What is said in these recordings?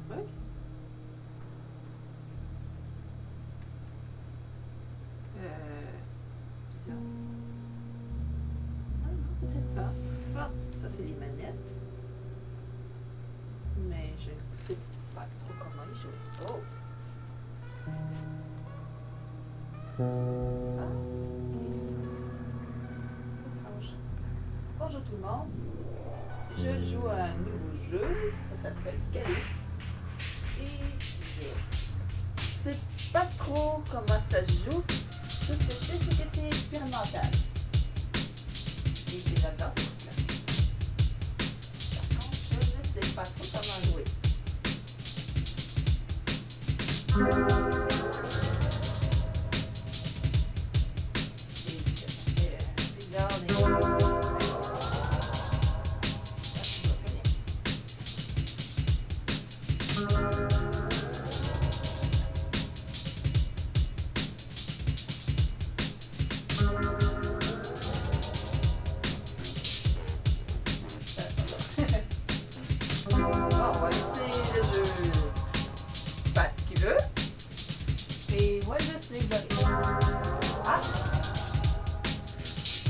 Ok. Bizarre. Ah non, peut-être pas. Ah, ça c'est les manettes. Mais je ne sais pas trop comment y jouer. Oh! Ah! Étrange. Bonjour tout le monde. Je joue à un nouveau jeu. Ça s'appelle Calice. Et je sais pas trop comment ça se joue. Tout ce que je sais, c'est que c'est expérimental. Et que j'adore ce truc-là. Par contre, je ne sais pas trop comment jouer. C'est bizarre, les... On va laisser le jeu faire ce qu'il veut. Et moi, je suis égaré. Ah!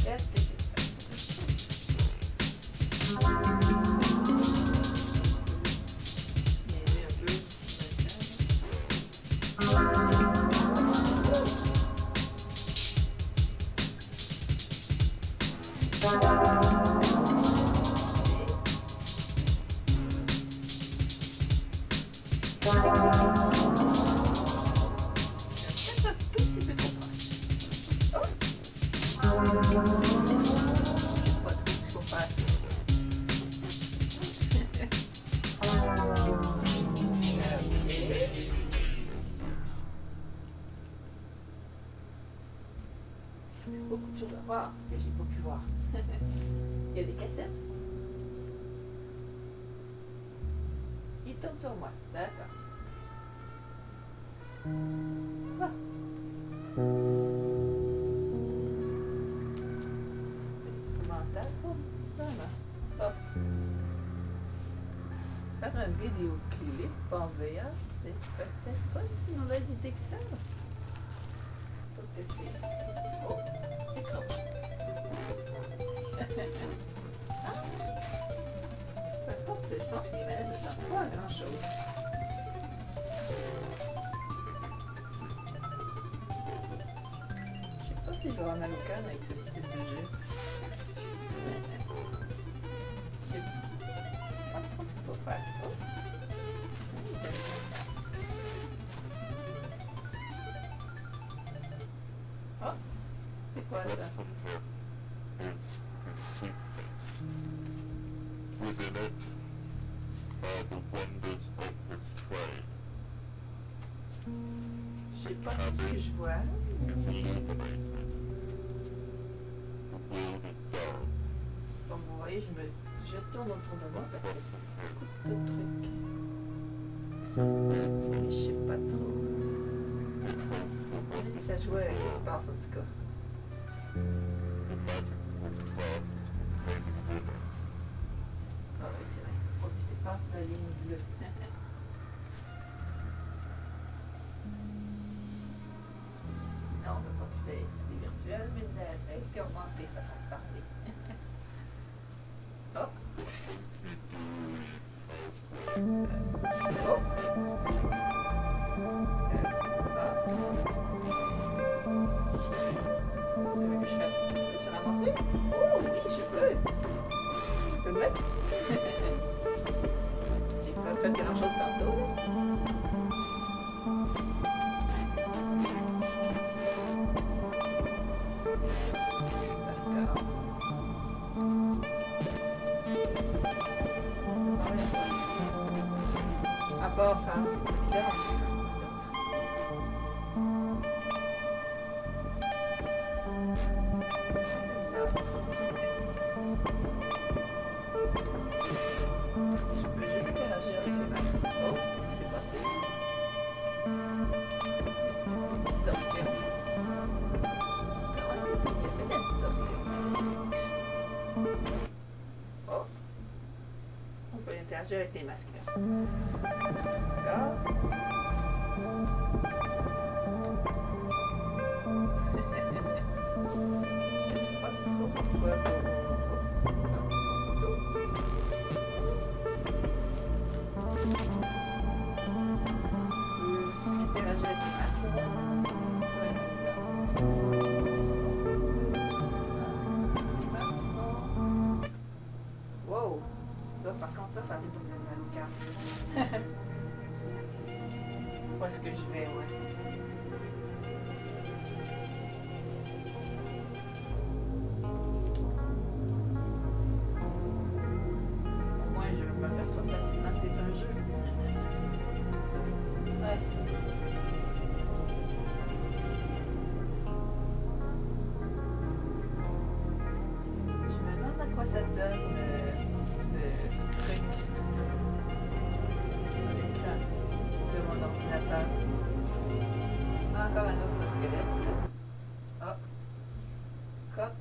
Qu'est-ce que c'est que ça? Il y a un peu. Peut-être un tout petit peu trop proche. Oh! Je sais pas trop ce qu'il faut faire. Ok. Beaucoup de choses à voir que j'ai pas pu voir. Il y a des cassettes. Il tourne sur moi. D'accord. Ah. C'est instrumental. Oh, vraiment. Ah. Faire un vidéoclip en VR, c'est peut-être pas une si mauvaise idée que ça. Sauf que c'est... Oh, étrange. Ah. Par contre, je pense que les manettes ne servent pas à grand-chose. Je sais pas si je vais avoir mal au cœur avec ce style de jeu. Je sais pas trop ce qu'il faut faire. Oh. Oh, c'est quoi ça? Within it are the wonders of his trade. Je sais pas ce que je vois. Is illuminated. The world is dark. Comme vous voyez, je tourne autour de moi parce que c'est beaucoup de trucs. Mais je sais pas trop. Oui, ça joue à qu'est-ce qui se passe en tout cas. The magic of his craft is containing women. Ah oui, c'est vrai. Faut que je dépasse la ligne bleue. Sinon, ça sera plus des virtuels, mais de la réalité augmentée façon de parler. Oh! Oh! Tu veux que je fasse? Je peux se ramasser? Oh oui, je peux! Je peux me mettre? J'ai pas fait grand chose tantôt. D'accord. À part faire ces trucs-là, on peut faire je peux juste interagir avec les masques. Oh, qu'est-ce qui s'est passé? Distorsion. Quand même, tout bien fait la distorsion. Oh! On peut interagir avec les masques. D'accord. Je sais pas trop pourquoi. Interagir avec les masques. Les masques sont... Wow! Là, par contre, ça risque de devenir une carte. Où est-ce que je vais, ouais? Au moins, je m'aperçois facilement que c'est un jeu. Ouais. Je me demande à quoi ça donne ce truc sur l'écran de mon ordinateur. Encore un autre squelette. Ah. Cop.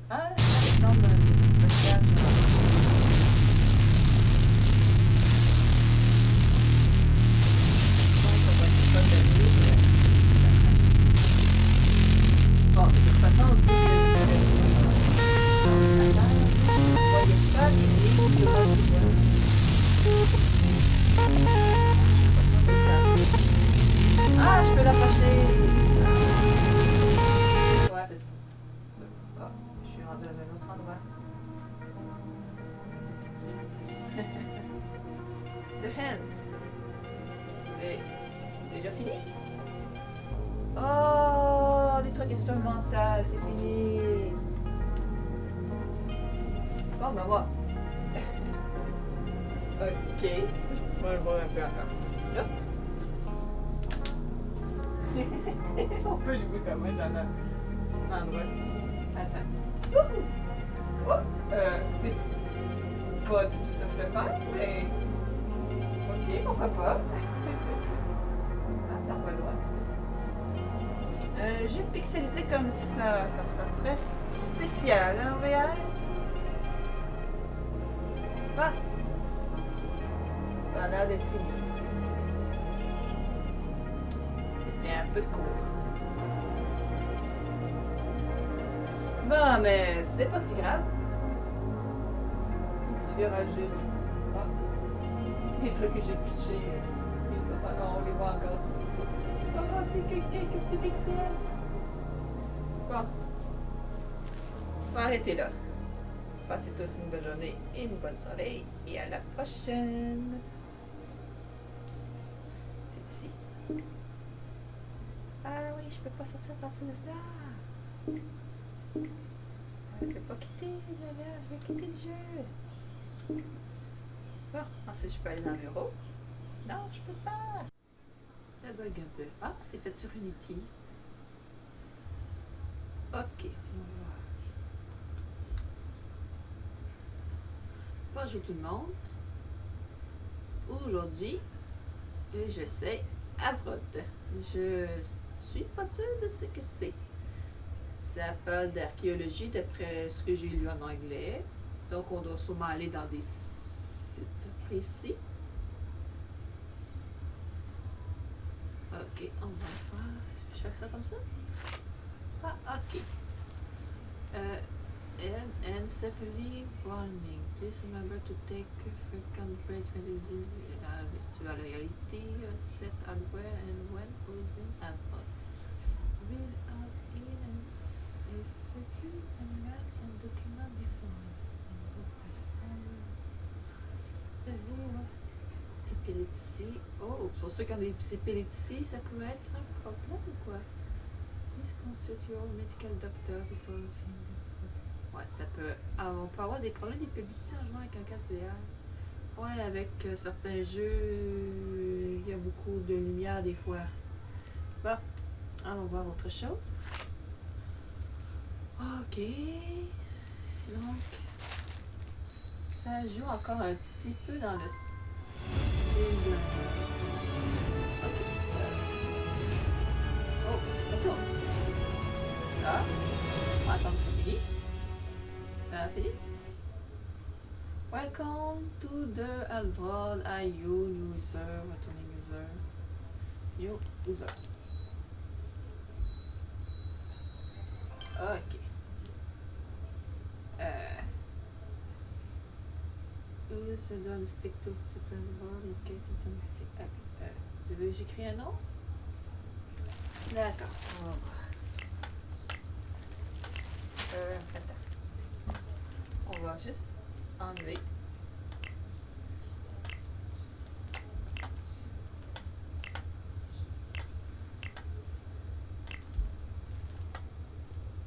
Ah, ça ressemble à des spectacles. Bon, de toute façon, vu que vous ne voyez pas les lignes que moi je vois. Ah, je peux l'approcher. Ouais, c'est ça. Ah, je suis rendue dans un autre endroit. The Hand. C'est déjà fini? Oh, les trucs expérimentaux, c'est fini. Bon, ben voilà. Ok. On va le voir un peu encore. Hop. On peut jouer quand même dans un endroit. Attends. Oh, c'est pas du tout ça que je vais faire, mais. Ok, pourquoi pas? Ah, ça va loin. Un jeu pixelisé comme ça serait spécial, hein, VR? Ah! Ça a l'air d'être fini. C'était un peu court. Bon, mais c'est pas si grave. Il suffira juste. Ah. Les trucs que j'ai pichés, ils sont pas. Non, on les voit encore. Ils sont rendus que quelques petits pixels. Bon. On va arrêter là. Passez tous une bonne journée et une bonne soirée. Et à la prochaine. C'est ici. Ah oui, je peux pas sortir à partir de là. Je vais pas quitter, je vais quitter le jeu. Bon, ensuite je peux aller dans le bureau. Non, je peux pas. Ça bug un peu. Ah, c'est fait sur Unity. Ok. Bonjour tout le monde. Aujourd'hui, je sais Avrod. Je suis pas sûre de ce que c'est. Ça parle d'archéologie d'après ce que j'ai lu en anglais. Donc on doit sûrement aller dans des sites précis. Ok, on va faire. Je fais ça comme ça? Ah, ok. Encephaly warning. Please remember to take frequent breaks when using virtual reality, set hardware and when using Avrod. Read out in and save secure and write and document before épilepsie. Oh, pour ceux qui ont des épilepsies, ça peut être un problème ou quoi? Please consult your medical doctor before using the... Ouais, ça peut... on peut avoir des problèmes d'épilepsie en jouant avec un casque VR. Ouais, avec certains jeux, il y a beaucoup de lumière des fois. Bon, allons voir autre chose. Ok. Donc, ça joue encore un petit peu dans le style de... Ok. Oh, ça tourne. Ah, on va attendre que ça finisse. Ça a fini? Welcome to the Avrod IU user, returning user. New user. Ok. Use the stick to super board in case it's something. Tu veux que j'écris un nom? D'accord. On va voir. Attends. On va juste enlever.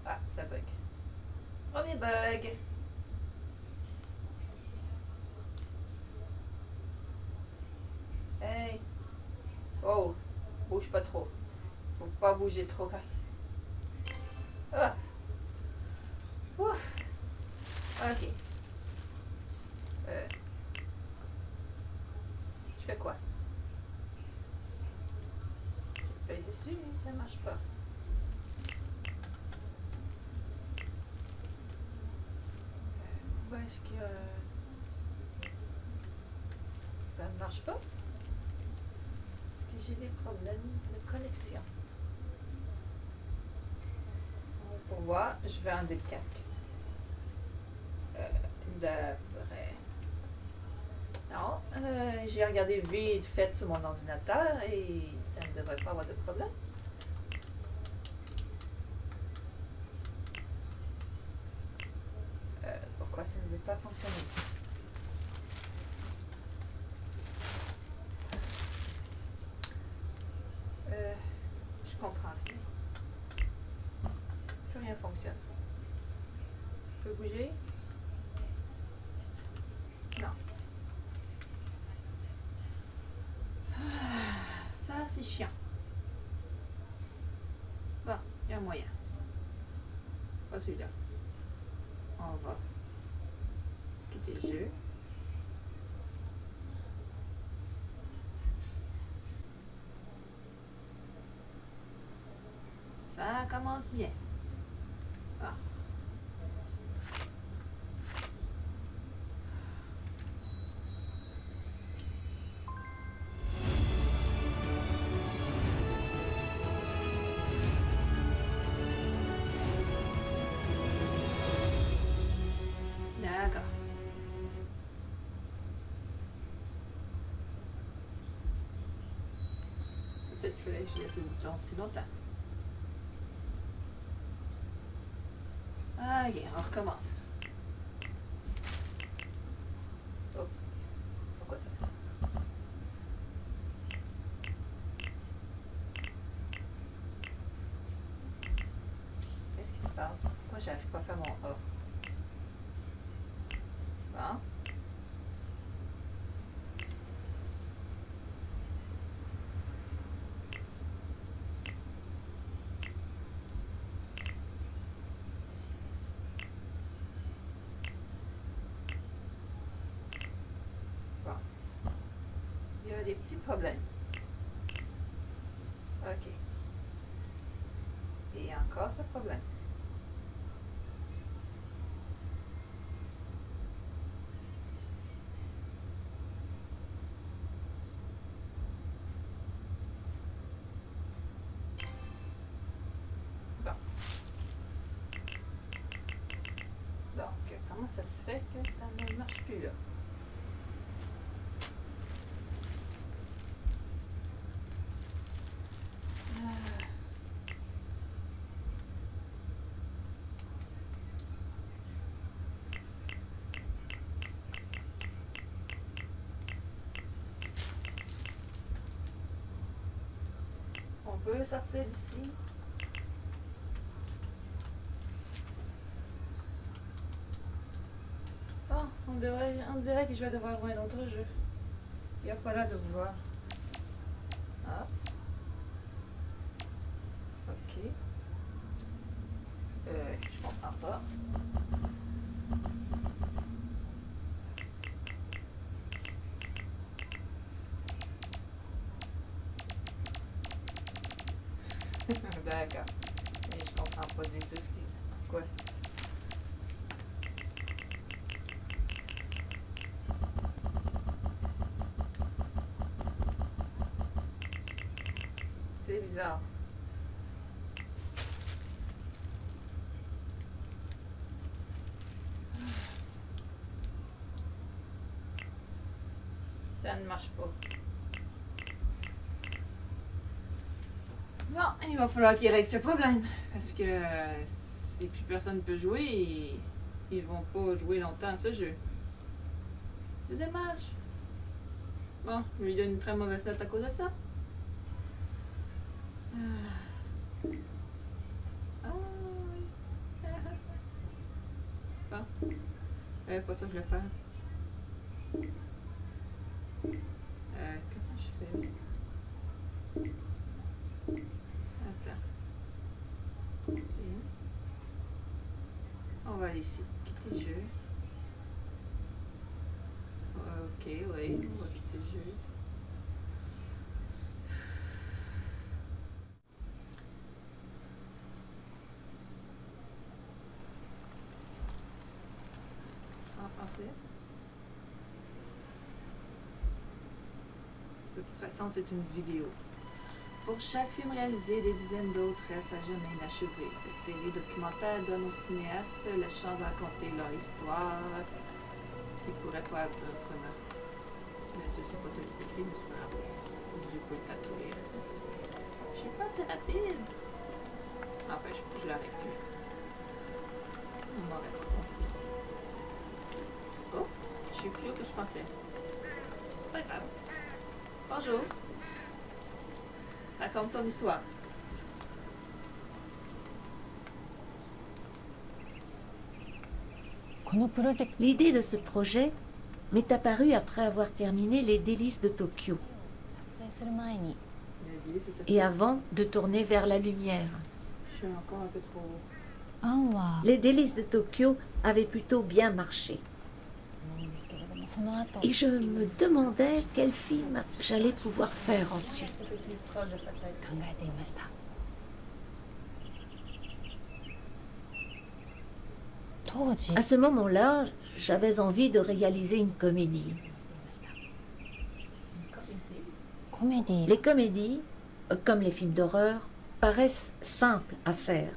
Ah, ça bug. Premier bug. Hey. Oh, bouge pas trop. Faut pas bouger trop. Ah. Ouf. Ok. Je fais quoi? Je pèse dessus, mais ça marche pas. Où est-ce que... ça ne marche pas? Est-ce que j'ai des problèmes de connexion? Pour voir, je vais enlever le casque. D'après... Non, j'ai regardé vite fait sur mon ordinateur et ça ne devrait pas avoir de problème. Pourquoi ça ne veut pas fonctionner? Je comprends rien. Plus rien fonctionne. Je peux bouger? Non. Ça, c'est chiant. Bon, il y a un moyen. Pas celui-là. On va quitter le jeu. Ça commence bien. Ah. J'ai laissé le bouton plus longtemps. Ah, ok, on recommence. Oh, pourquoi ça? Qu'est-ce qui se passe? Pourquoi j'arrive pas à faire mon A? Bon. Bon. Il y a des petits problèmes. OK. Et encore ce problème. Bon. Donc, comment ça se fait que ça ne marche plus là? On peut sortir d'ici. Bon, on dirait que je vais devoir jouer un autre jeu. Il n'y a pas là de voir. Ah. Ok. Je comprends pas. D'accord. Mais je comprends pas du tout ce qui... Pourquoi? C'est bizarre. Ça ne marche pas. Bon, il va falloir qu'il règle ce problème. Parce que si plus personne ne peut jouer, ils vont pas jouer longtemps à ce jeu. C'est dommage. Bon, je lui donne une très mauvaise note à cause de ça. Ah oui. Bon. Pas ça que je vais faire. Comment je fais? Attends. On va aller ici. Quitter le jeu. Ok, oui, on va quitter le jeu. En français. De toute façon, c'est une vidéo. Pour chaque film réalisé, des dizaines d'autres restent à jamais inachevés. Cette série documentaire donne aux cinéastes la chance de raconter leur histoire qui pourrait pas être autrement. Mais je sais pas ce qui est écrit, mais c'est pas grave. J'ai pas le temps de lire. Je suis pas assez rapide. Enfin, je l'arrête plus. On m'aurait pas compris. Oh, je suis plus haut que je pensais. Pas grave. Bonjour. Raconte ton histoire. L'idée de ce projet m'est apparue après avoir terminé Les Délices de Tokyo et avant de tourner vers la lumière. Je suis encore un peu trop haut. Les Délices de Tokyo avaient plutôt bien marché. Et je me demandais quel film j'allais pouvoir faire ensuite. Un peu plus proche de sa tête. À ce moment-là, j'avais envie de réaliser une comédie. Les comédies, comme les films d'horreur, paraissent simples à faire.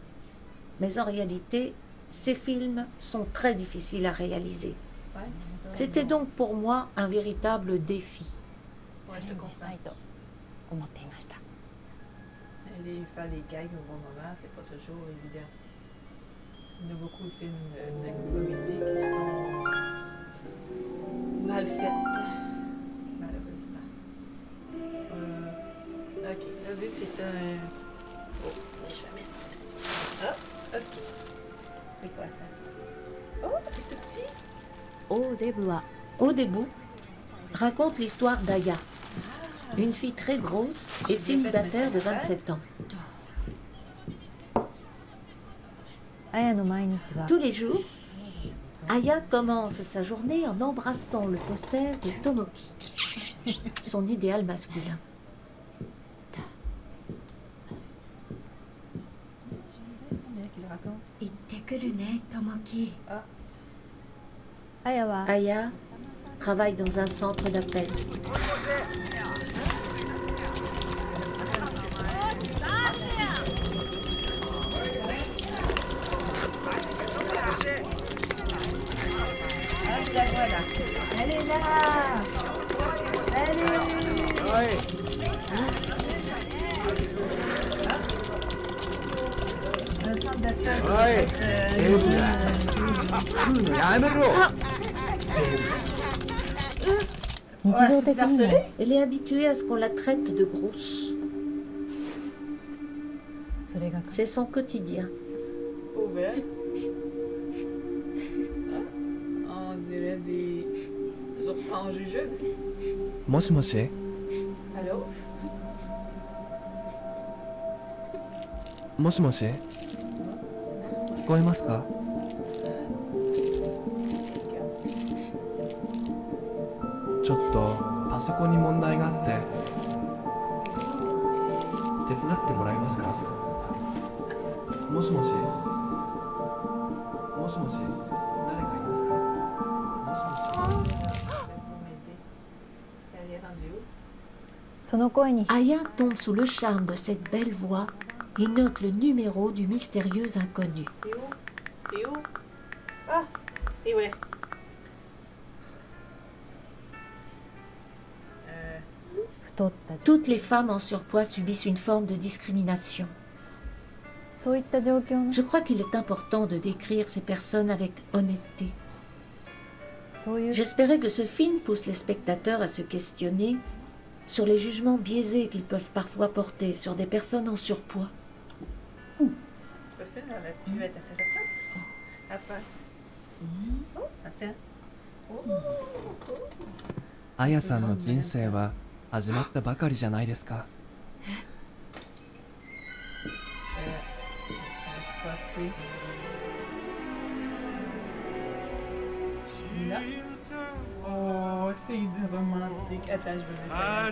Mais en réalité, ces films sont très difficiles à réaliser. C'était donc pour moi un véritable défi. Ouais, je te comprends. aller faire les gags au bon moment, c'est pas toujours évident. Il y a beaucoup de films de comédie qui sont mal faites, malheureusement. Ok, là, vu que c'est un... Oh, je vais mettre... Ah, ok. C'est quoi ça? Oh, c'est tout petit. Au début, raconte l'histoire d'Aya, une fille très grosse et célibataire de 27 ans. Tous les jours, Aya commence sa journée en embrassant le poster de Tomoki, son idéal masculin. Aya travaille dans un centre d'appel. Ah, je la vois là. Elle est là. Allez. Un centre d'appel. Elle est habituée à ce qu'on la traite de grosse. C'est son quotidien. Pauvre. On dirait des oursins en jujube. もしもし Allô? もしもし聞こえますかちょっとパソコンに問題があって手伝ってもらえますかもしもしもしもし誰かいますかもしもし Elle est rendue où? その声に Aya tombe sous le charme de cette belle voix et note le numéro du mystérieux inconnu. T'es où? T'es où? Ah! Et ouais. 太った Toutes les femmes en surpoids subissent une forme de discrimination. そういった状況の Je crois qu'il est important de décrire ces personnes avec honnêteté. そういう J'espérais que ce film pousse les spectateurs à se questionner sur les jugements biaisés qu'ils peuvent parfois porter sur des personnes en surpoids. Ce film aurait pu être intéressant à faire. Oh, attends. Oh, cool. あやさんの人生は始まったばかりじゃないですか Qu'est-ce qui va se passer? Là. Oh, c'est romantique. Attends, je vais mettre ça. Là.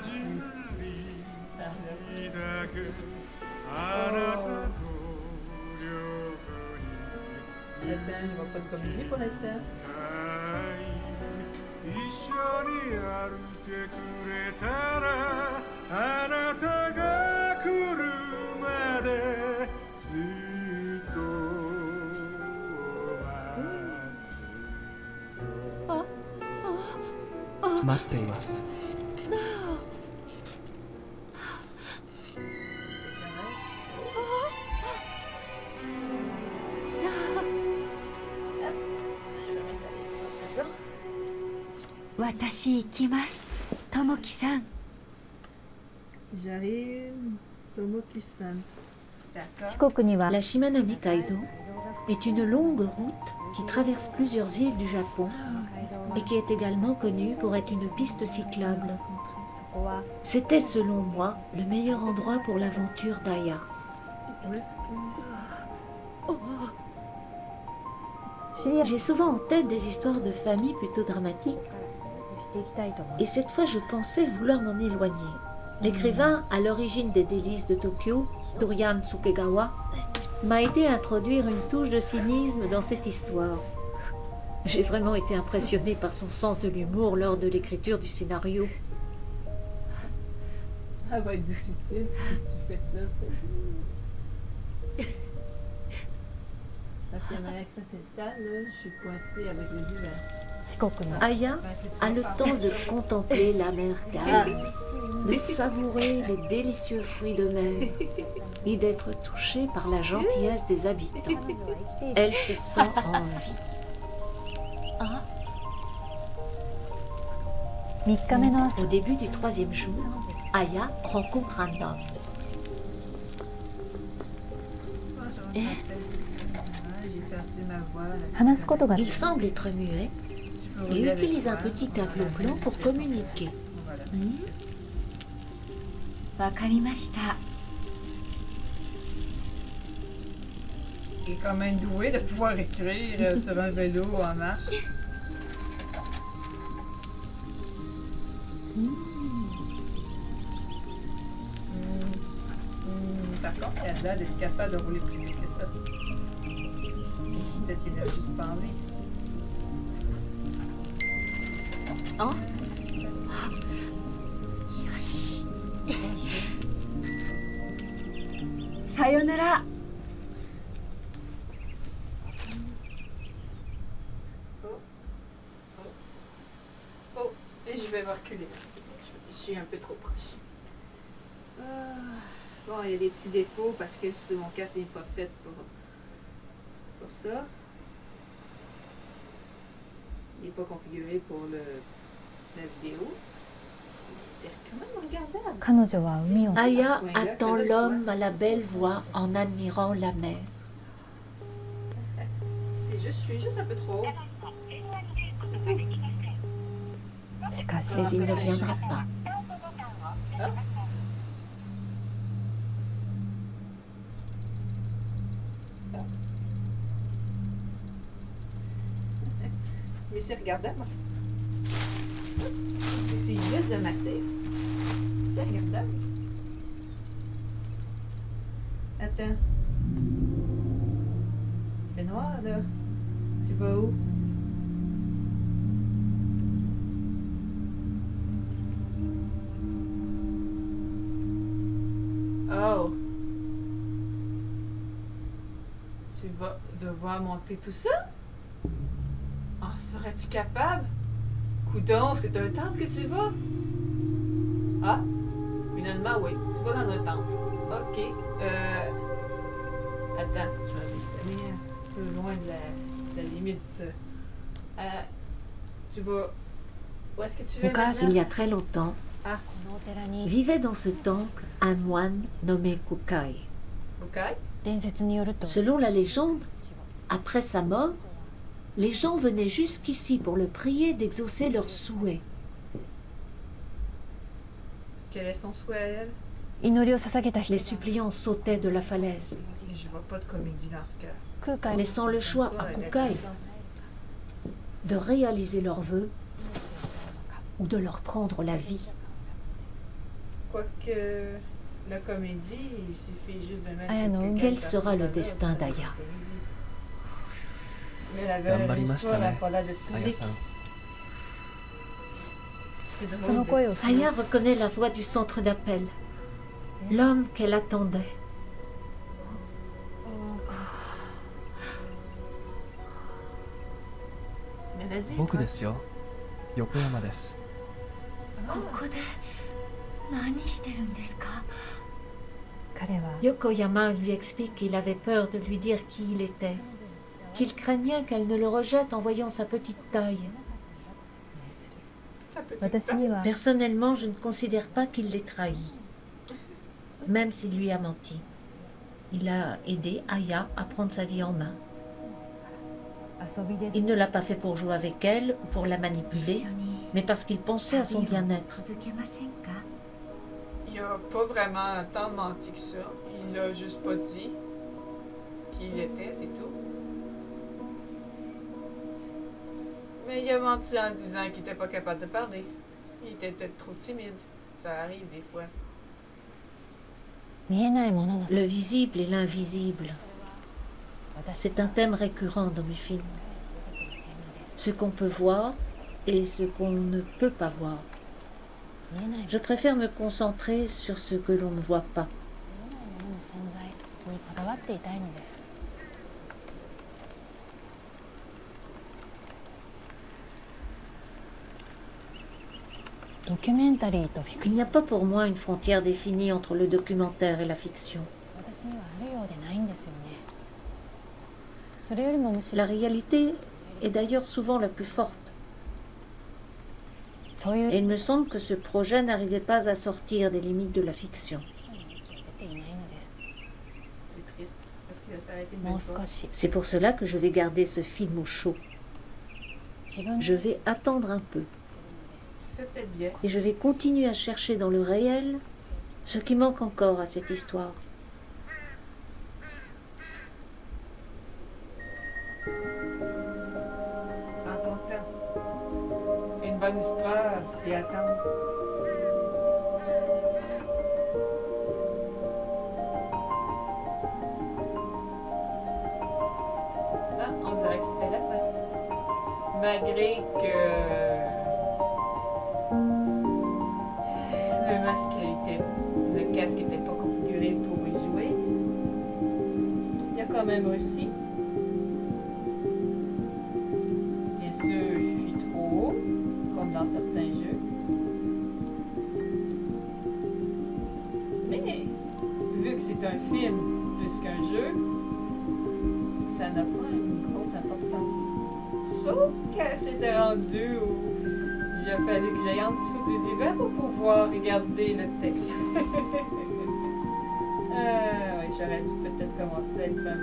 Attends, je vois pas de comédie pour l'instant. 一緒に歩いてくれたらあなたが来るまでずっと待っています Je vais m'installer. Ça? 私行きますともきさん J'arrive. Tomoki-san. 四 D'accord. 国には La Shimanami Kaido est une longue route qui traverse plusieurs îles du Japon et qui est également connue pour être une piste cyclable. そこは C'était selon moi le meilleur endroit pour l'aventure d'Aya. Où est-ce que... シリアス J'ai souvent en tête des histoires de famille plutôt dramatiques していきたいと思う et cette fois je pensais vouloir m'en éloigner. L'écrivain à l'origine des délices de Tokyo, Dorian Sukegawa, m'a aidé à introduire une touche de cynisme dans cette histoire. J'ai vraiment été impressionnée par son sens de l'humour lors de l'écriture du scénario. Ça va être difficile si tu fais ça. Parce que maintenant que ça s'installe, là, je suis coincée avec le vivant. 四国の Aya a le temps de contempler la mer calme, de savourer les délicieux fruits de mer et d'être touchée par la gentillesse des habitants. Elle se sent en vie. 3日目の朝 Au début du 3e jour, Aya rencontre un homme. J'ai perdu ma voix. 話すことが Il semble être muet et utilise un petit tableau blanc pour communiquer. わかりました Il est quand même doué de pouvoir écrire sur un vélo en marche. Par contre, il a l'air d'être capable de rouler plus vite que ça. Peut-être qu'il a juste pas envie. よしさよなら Oh, et je vais me reculer. Je suis un peu trop proche. Bon, il y a des petits défauts parce que mon casque n'est pas fait pour ça. Il n'est pas configuré pour la vidéo. Mais c'est quand même regardable. 彼女は海を Aya attend l'homme à la belle voix en admirant la mer. Je suis juste un peu trop haut. しかし Mais il ne viendra pas. Mais c'est regardable. Il suffit juste de masser. C'est regardable. Attends. C'est noir là. Tu vas où? Oh. Tu vas devoir monter tout ça? En serais-tu capable? Coudon, c'est un temple que tu vas? Ah, finalement, oui. Tu vas dans un temple. Ok. Attends, je vais rester un peu loin de la limite. Tu vas... Où est-ce que tu vas Lucas, Il maintenant? y a très longtemps, このお寺に vivait dans ce temple un moine nommé Kukai. Ok. 伝説によると Selon la légende, après sa mort, les gens venaient jusqu'ici pour le prier d'exaucer leurs souhaits. Quel est son souhait à elle? 祈りを捧げた人 Les suppliants sautaient de la falaise, Je vois pas de comédie dans ce cas. 空海 laissant le choix à Kukai de réaliser leurs vœux ou de leur prendre la vie. Quoique la comédie, il suffit juste de mettre... Ah, non. quelqu'un Quel qui sera le passe destin par la d'Aya? comédie. Mais la 頑張り belle ました histoire n'a ね pas l'air d'être あや publique. さん C'est drôle その de- 声を聞き Aya reconnaît la voix du centre d'appel, l'homme qu'elle attendait. Mais vas-y. 僕ですよ横山です ここで何してるんですか 彼は Yokoyama lui explique qu'il avait peur de lui dire qui il était, qu'il craignait qu'elle ne le rejette en voyant sa petite taille. Ça peut être 私には Personnellement, je ne considère pas qu'il l'ait trahi, même s'il lui a menti. Il a aidé Aya à prendre sa vie en main. 遊びで Il ne l'a pas fait pour jouer avec elle ou pour la 一 manipuler, 緒に mais parce qu'il pensait à son 旅を bien-être. 続けませんか Il a pas vraiment tant menti que ça. Il a juste pas dit qui il était, c'est tout. Mais il a menti en disant qu'il était pas capable de parler. Il était peut-être trop timide. Ça arrive des fois. 見えないものの Le visible et l'invisible, 私 c'est un thème récurrent dans mes films. Ce qu'on peut voir et ce qu'on ne peut pas voir. 見えない Je préfère me concentrer sur ce que l'on ne voit pas. ものの存在にこだわっていたいのです ドキュメンタリーとフィク Il n'y a pas pour moi une frontière définie entre le documentaire et la fiction. 私にはあるようでないんですよね。それよりもむし La ろ réalité est d'ailleurs souvent la plus forte. そういう Et il me semble que ce projet n'arrivait pas à sortir des limites de la fiction. 息を出ていないのです。 C'est triste, parce que ça aurait été une も belle う chose. 少し C'est pour cela que je vais garder ce film au chaud. 自分 Je vais attendre un peu. Fait peut-être bien. Et je vais continuer à chercher dans le réel ce qui manque encore à cette histoire. En ton temps. Une bonne histoire, c'est attendre. Ah, on dirait que c'était la fin. Malgré que le masque était, le casque n'était pas configuré pour y jouer, il a quand même réussi. Bien sûr, je suis trop haut, comme dans certains jeux. Mais, vu que c'est un film plus qu'un jeu, ça n'a pas une grosse importance. Sauf quand j'étais rendu où il a fallu que j'aille en dessous du divan pour pouvoir regarder le texte. Oui, j'aurais dû peut-être commencer à être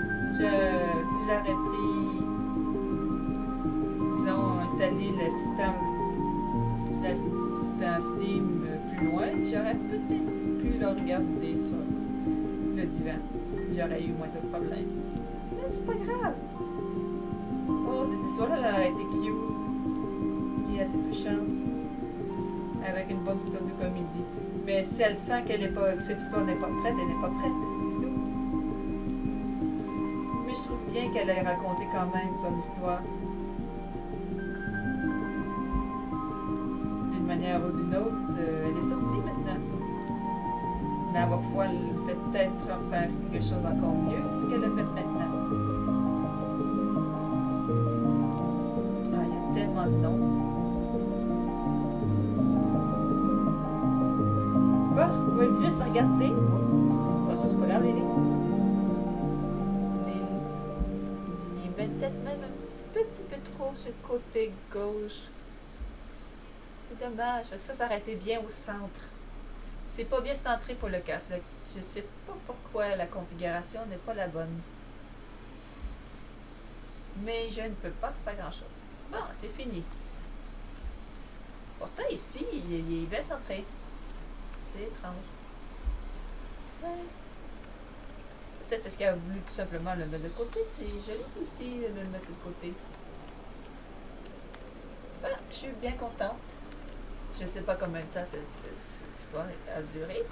si j'aurais pris, disons, installé le système Steam plus loin, j'aurais peut-être pu le regarder sur le divan. J'aurais eu moins de problèmes. Mais c'est pas grave. Oh, cette histoire-là, elle aurait été cute et assez touchante, avec une bonne histoire de comédie. Mais si elle sent que cette histoire n'est pas prête, elle n'est pas prête, c'est tout. Mais je trouve bien qu'elle ait raconté quand même son histoire. D'une manière ou d'une autre, elle est sortie maintenant. Mais elle va pouvoir peut-être faire quelque chose encore mieux, ce qu'elle a fait maintenant. Ah, il y a tellement de noms. Bon, on va juste regarder. Oh, ça, c'est pas grave, Lily. Il met peut-être même un petit peu trop sur le côté gauche. C'est dommage. Ça aurait été bien au centre. C'est pas bien centré pour le casque. Je sais pas pourquoi la configuration n'est pas la bonne. Mais je ne peux pas faire grand-chose. Bon, c'est fini. Pourtant, ici, il est bien centré. C'est étrange. Ouais. Peut-être parce qu'elle a voulu tout simplement le mettre de côté. C'est joli aussi de le mettre de côté. Ah, je suis bien contente. Je ne sais pas combien de temps cette histoire a duré,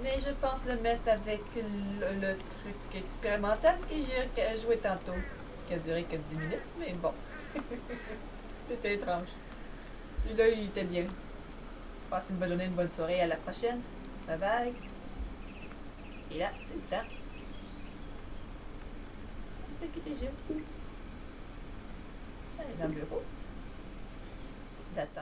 mais je pense le mettre avec le truc expérimental que j'ai joué tantôt, qui a duré que 10 minutes, mais bon. C'était étrange. Celui-là, il était bien. Passez une bonne journée, une bonne soirée. À la prochaine. Bye bye. Et là, c'est le temps. C'est qui tes jeux? Allez dans le bureau. D'attendre.